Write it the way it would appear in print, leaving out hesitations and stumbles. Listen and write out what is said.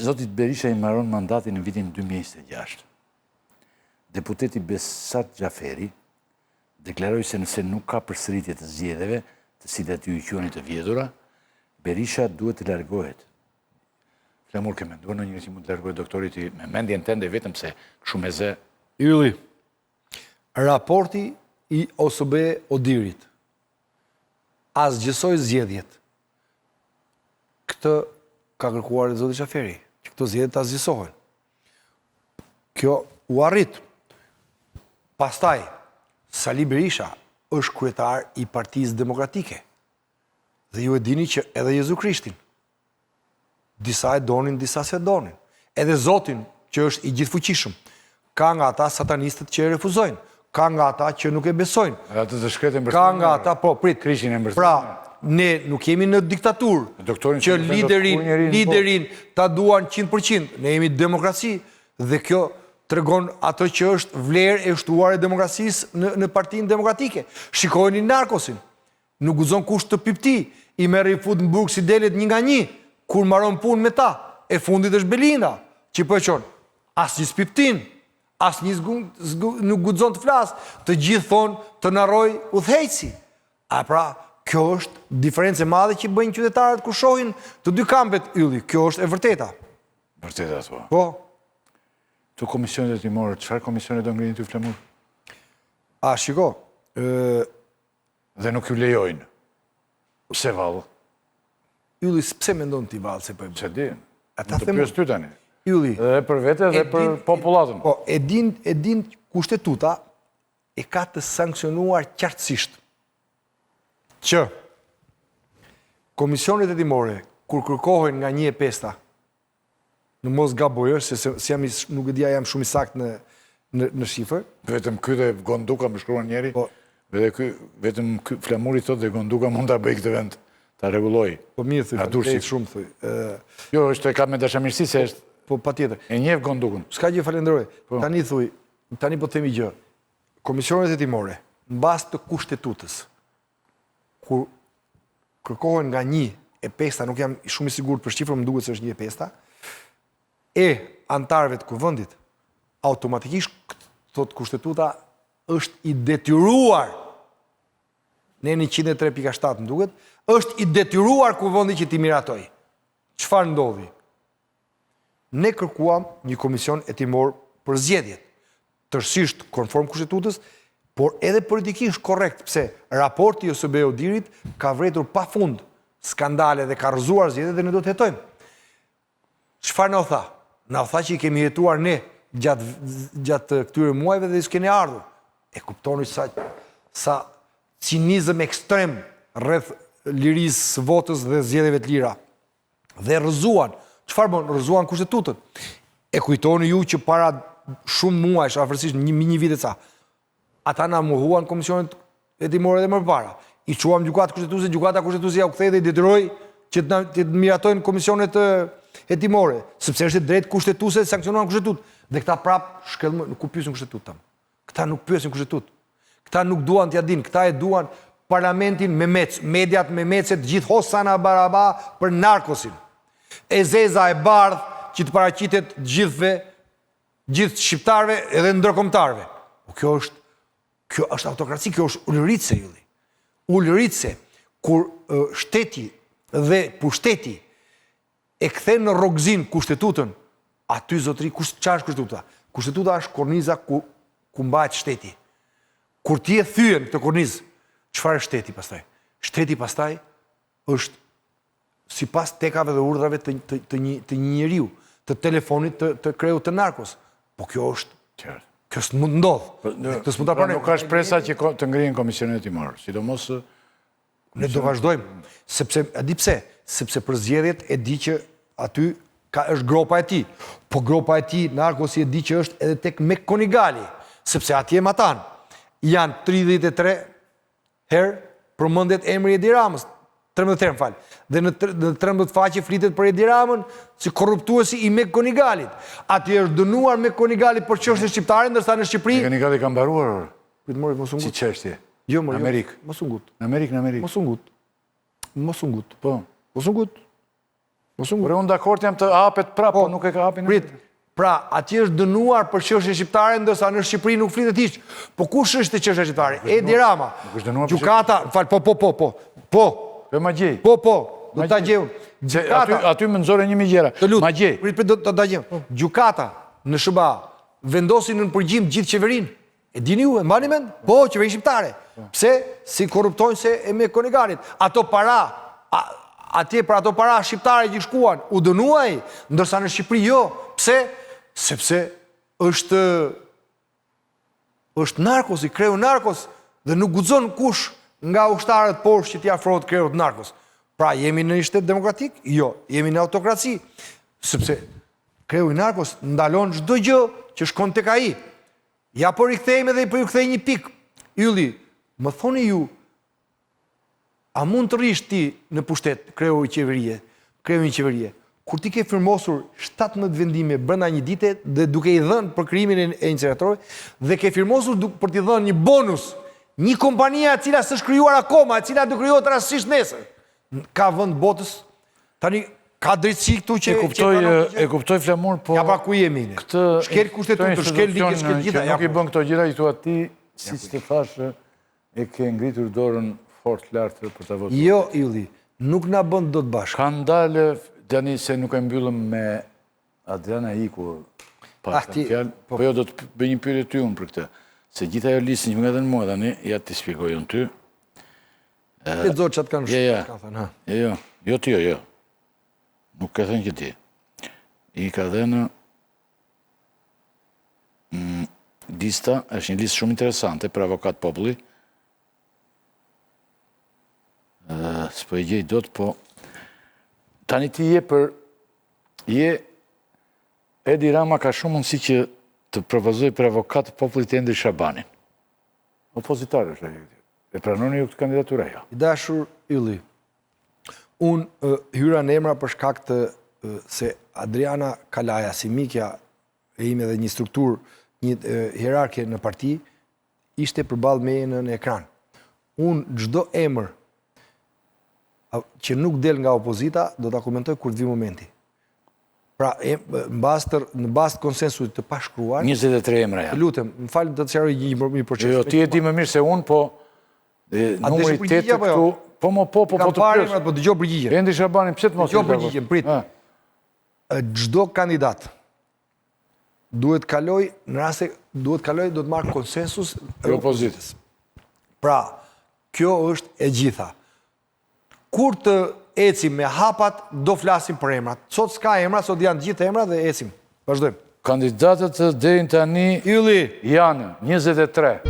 Zotit Berisha i mbaron mandatin në vitin 2026. Deputeti Besat Gjaferi deklaroi se nëse nuk ka përsëritje të zgjedhjeve, të cilat ju i quheni të vjedhura, Berisha duhet të largohet. Flamur, ke menduar ndonjëherë që mund të largohet doktori ti me mendjen tënde vetëm se kështu me zë? Ylli, raporti i OSB Odirit asgjësoj zgjedhjet. Këtë ka kërkuar zoti Gjaferi, që këto zgjedhjet asgjësohen. Kjo u arrit. Pastaj, Sali Berisha është kryetar i Partisë Demokratike. Dhe ju e dini që edhe Jezu Krishtin, disa e donin, disa se donin. Edhe Zotin, që është i gjithfuqishëm, ka nga ata satanistët që e refuzojnë, ka nga ata që nuk e besojnë. Ka nga ata, po, prit. Pra, ne nuk jemi në diktaturë, që liderin ta duan 100%. Ne jemi demokraci dhe kjo tregon atë që është vlerë e shtuar e demokracisë në Partinë Demokratike. Shikojeni Narkosin. Nuk guzon kush të pipti, i merr i fut në burg si delet një nga një, kur mbaron punë me ta. E fundit është Belinda, që po e çon. Asnjë spiptin, asnjë nuk guxon të flas, të gjithë thonë të narroj udhëheqësi. A pra, kjo është diferencë e madhe që bëjnë qytetarët kur shohin të dy kampet ylli. Kjo është e vërteta. Vërteta thua. Po. Të komisionet e timore, çfarë komisione do ngrihen ty Flamur? A shiko, dhe nuk ju lejojnë. Pse vallë? Ylli, pse mendon ti vallë se po e bën? Se di. Ata të pyes ty tani. Ylli. Dhe për vete dhe për popullatën. Po, e din kushtetuta e ka të sankcionuar qartësisht që komisionet e timore, kur kërkohen nga 1/5, në mos gabojë, se nuk e dia jam shumë i saktë në shifër. Vetëm ky dhe Gonduka më shkruan njëri. Vetëm Flamuri thotë dhe Gonduka mund ta bëj këtë vend, ta rregulloj. Po mirë thuj, shumë thuj. Jo, është e ka me dashamirësi se është. Po patjetër. E njeh Gondukun. S'ka gjë, falenderoj. Tani thuj, tani po themi gjë. Komisionet e timore, mbas të kushtetutës, kur kërkohen nga 1/5, nuk jam shumë i sigurt për shifrën, më duket se është 1/5, e antarëve të kuvendit, automatikisht thot kushtetuta është i detyruar, në 103.7 më duket, është i detyruar kuvendi që t'i miratoj. Çfarë ndodhi? Ne kërkuam një komision hetimor për zgjedhjet, tërësisht konform kushtetutës, por edhe politikisht korrekt, pse raporti i OSB Odirit ka vretur pafund skandale dhe ka rrëzuar zgjedhjet dhe ne do të hetojmë. Çfarë na u tha? Na u tha që i kemi jetuar ne gjatë këtyre muajve dhe s'keni ardhur. E kuptoni sa cinizëm ekstrem rreth lirisë së votës dhe zgjedhjeve të lira. Dhe rrëzuan. Çfarë bën? Rrëzuan kushtetutën. E kujtoni ju që para shumë muajsh, afërsisht një vit e ca, ata na mohuan komisionet hetimore dhe më parë. I quam gjykatë kushtetuese, gjykata kushtetuese u kthei dhe i detyroi që të miratojnë komisionet hetimore, sepse është drejt kushtetuese sankcionuan kushtetutë. Dhe këta prap shkëllmë, ku pyesin kushtetutë. Këta nuk pyesin kushtetutë. Këta nuk duan t'ja dinë, këta e duan parlamentin me mec, mediat me mecet, gjithë hosana baraba për Narkosin. E zeza e bardh që të paraqitet gjithë shqiptarëve edhe ndërkombëtarëve. Po kjo është autokraci, kjo është ulëritse ylli. Ulëritse kur shteti dhe pushteti e kthen në rrogzin kushtetutën, aty zotëri, çfarë është kushtetuta? Kushtetuta është korniza ku mbahet shteti. Kur ti e thyen këtë kornizë, çfarë është shteti pastaj? Shteti pastaj është sipas tekave dhe urdhrave të një njeriu, të telefonit të kreut të Narkos. Po kjo është, kjo s'mund ndodh. Nuk ka shpresa që të ngrihen komisionet hetimore, sidomos ne do vazhdojmë, sepse a di pse? Sepse për zgjedhjet e di që aty është gropa e tij. Po gropa e tij Narkosi e di që është edhe tek Mekonigali, sepse atje matan janë 33 herë përmendet emri Edi Ramës, 13 herë, fal. Dhe në 13 faqe flitet për Edi Ramën si korruptuesi i Mekonigalit. Atje është dënuar Mekonigali për çështje shqiptare, ndërsa në Shqipëri Mekonigali ka mbaruar. Si çështje? Jo, në Amerikë. Mos u ngut. Në Amerikë. Mos u ngut. Po. Mos u ngut. Por unë dakord jam të hapet prapë, po nuk e ka hapin. Prit, pra, atje është dënuar për çështje shqiptare, ndërsa në Shqipëri nuk flitet hiç. Po kush është e çështja shqiptare? Edi Rama. Gjykata, po. Po ma gjej. Po, do ta gjej unë. Aty më nxorë një gjëra. Ma gjej. Prit, do ta gjej. Gjykata në SBA vendosin në përgjim gjithë qeverinë. E dini ju, e mbani mend? Po, qeverinë shqiptare. Pse? Si korruptojnë se e me Konigarit. Ato para, atje për ato para shqiptare që shkuan, u dënuaj, ndërsa në Shqipëri jo. Pse? Sepse është narkos, i kreu narkos, dhe nuk guxon kush nga ushtarët poshtë që t'i afrohet kreut narkos. Pra, jemi në një shtet demokratik? Jo, jemi në autokraci. Sepse kreu i narkos ndalon çdo gjë që shkon tek ai. Ja po rikthejmë dhe po ju kthej një pikë. Ylli, më thoni ju, a mund të rish ti në pushtet, kreu i qeverie, kur ti ke firmosur 17 vendime brenda një dite dhe duke i dhënë për krijimin e incineratorëve dhe ke firmosur për t'i dhënë një bonus, një kompania e cila s'është krijuar akoma, e cila do krijohet rastësisht nesër. Ka vend botës, tani ka drejtësi këtu që e kuptoj Flamur, po ja pra ku jemi ne. Shkel kushtetutë, shkel ligje, shkel gjitha. Nuk i bën këto gjëra, i thua ti, siç të thashë, e ke ngritur dorën fort lart për ta votuar. Jo, Ylli, nuk na bën dot bashkë. Kanë dalë tani se nuk e mbyllëm me Adriana Iku pas të fjalë, po jo do të bëj një pyetje ty unë për këtë. Se gjitha ajo listën që më ka dhënë mua tani, ja ti shpjegoj unë ty. Lexo çat kanë thënë, ha. Jo ti, jo. Nuk ka thënë që ti. I ka dhënë lista, është një listë shumë interesante për avokat populli. S'po e gjej dot, po tani ti Edi Rama ka shumë mundësi që të propozoj për avokat popullit Edi Shabanin. Opozitar është ai. E pranoni ju këtë kandidaturë ja? I dashur Ylli, unë hyra në emra për shkak të se Adriana Kalaja, si mikja e ime dhe një strukturë, një hierarkie në parti, ishte përballë meje në ekran. Unë çdo emër që nuk del nga opozita, do ta komentoj kur të vi momenti. Pra, në bazë të konsensusit të pashkruar... 23 emra, ja. Lutem, më falë të të qaroj një proces. Jo, ti e di më mirë se unë, po... Numëri 8 këtu... Po, të plosh. Po, dëgjoj përgjigjen. Edi Shabanin, pse të mos... Dëgjoj përgjigjen, prit. Çdo kandidat duhet kaloj, në rase duhet kaloj, do të marrë konsensus e opozitës. Pra, kjo është e gjitha. Kur të ecim me hapat, do flasim për emrat. Sot s'ka emra, sot janë gjithë emrat dhe ecim. Vazhdojmë. Kandidatët deri tani janë 23.